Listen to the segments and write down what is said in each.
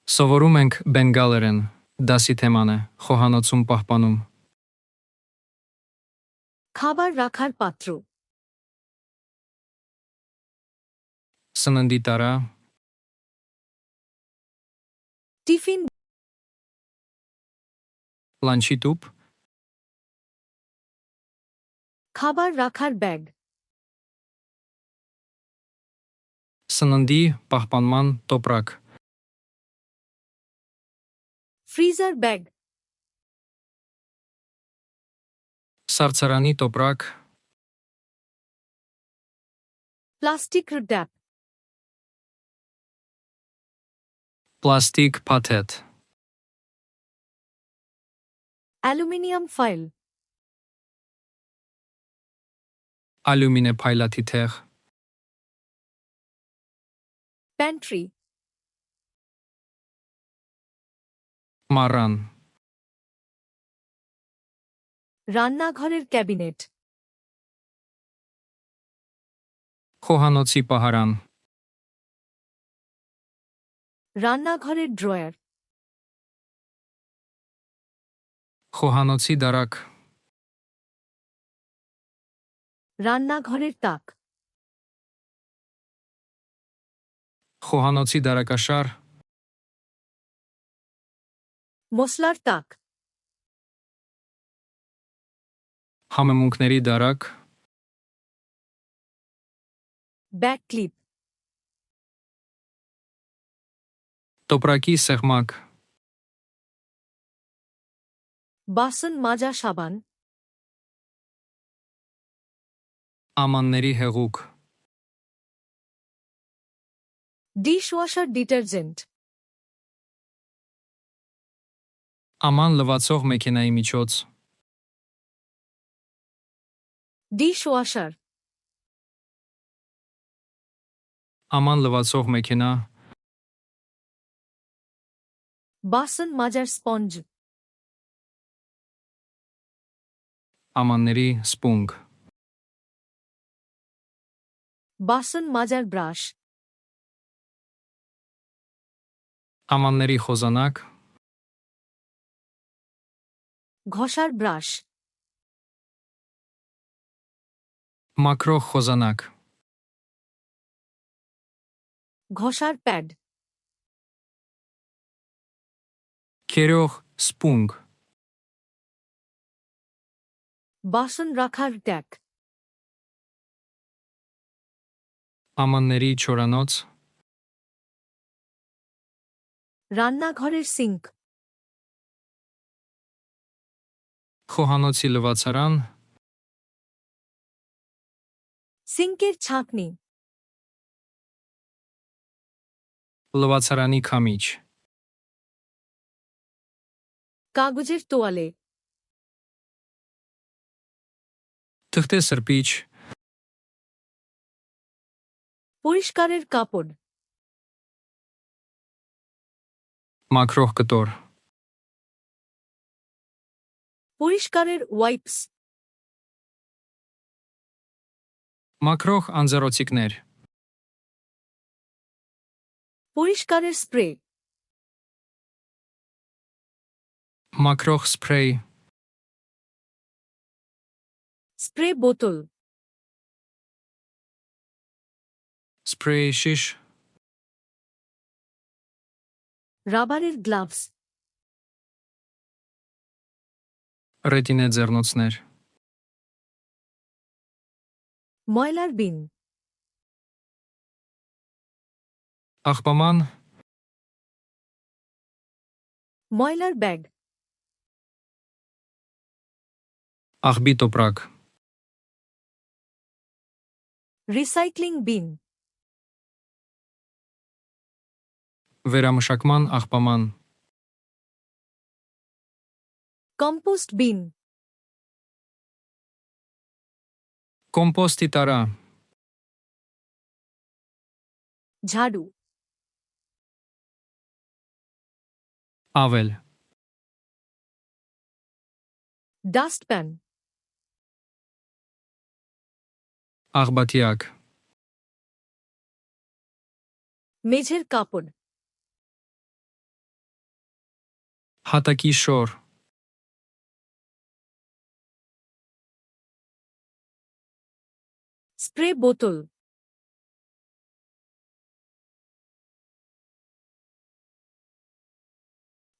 Սովորում ենք բենգալերեն, դասի թեման է, խոհանոցում պահպանում։ খাবার রাখার পাত্র Սննդի տարա, টিফিন լանչի տուփ, খাবার রাখার bag սննդի պահպանման տոպրակ, freezer bag սառցարանի տոպրակ, plastic wrap պլաստիկ փաթեթ, aluminium foil ալյումինե փայլատի թեղ, pantry մառան, রান্নাঘরের ক্যাবিনেট խոհանոցի պահարան, রান্নাঘরের ড্রয়ার խոհանոցի դարակ, রান্নাঘরের তাক խոհանոցի դարակաշար, মশলার তাক համեմունքների դարակ, ব্যাগ ক্লিপ տոպրակի սեղմակ, বাসন মাজা সাবান ամանների հեղուկ, ডিশওয়াশার ডিটারজেন্ট աման լվացող մեքենայի միջոց, ডিশওয়াশার աման լվացող մեքենա, বাসন মাজার স্পঞ্জ ամանների սպունգ, বাসন মাজার ব্রাশ ամանների խոզանակ, ঘষার ব্রাশ մաքրող խոզանակ, ঘষার প্যাড քերող սպունգ, বাসন রাখার ট্যাক ամանների չորանոց, রান্নাঘরের সিঙ্ক խոհանոցի լվացարան, সিঙ্কের ছাঁকনি լվացարանի քամիչ, কাগজের তোয়ালে թղթե սրբիչ, পরিষ্কারের কাপড় մաքրող կտոր, পরিষ্কারের ওয়াইপস մաքրող անձեռոցիկներ, পরিষ্কারের স্প্রে մաքրող սփրեյ, স্প্রে বোতল սփրեյ շիշ, রাবারের গ্লাভস ռետինե ձեռնոցներ, ময়লার বিন աղբաման, ময়লার ব্যাগ աղբի տոպրակ, রিসাইক্লিং বিন վերամշակման աղբաման, কম্পোস্ট বিন կոմպոստի տարա, ঝাড়ু ավել, ডাস্টপ্যান աղբատիակ, মেঝের কাপড় Հատակի շոր, Spray bottle.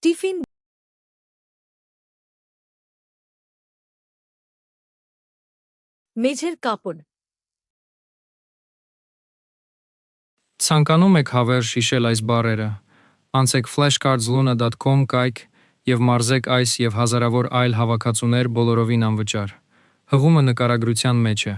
Tiffin. Մեջեր կապոն։ Ցանկանում եք հավերժ հիշել այս բառերը, անցեք flashcards.luna.com կայք և մարզեք այս և հազարավոր այլ հավաքածուներ բոլորովին անվճար։ Հղումը նկարագրության մեջ է։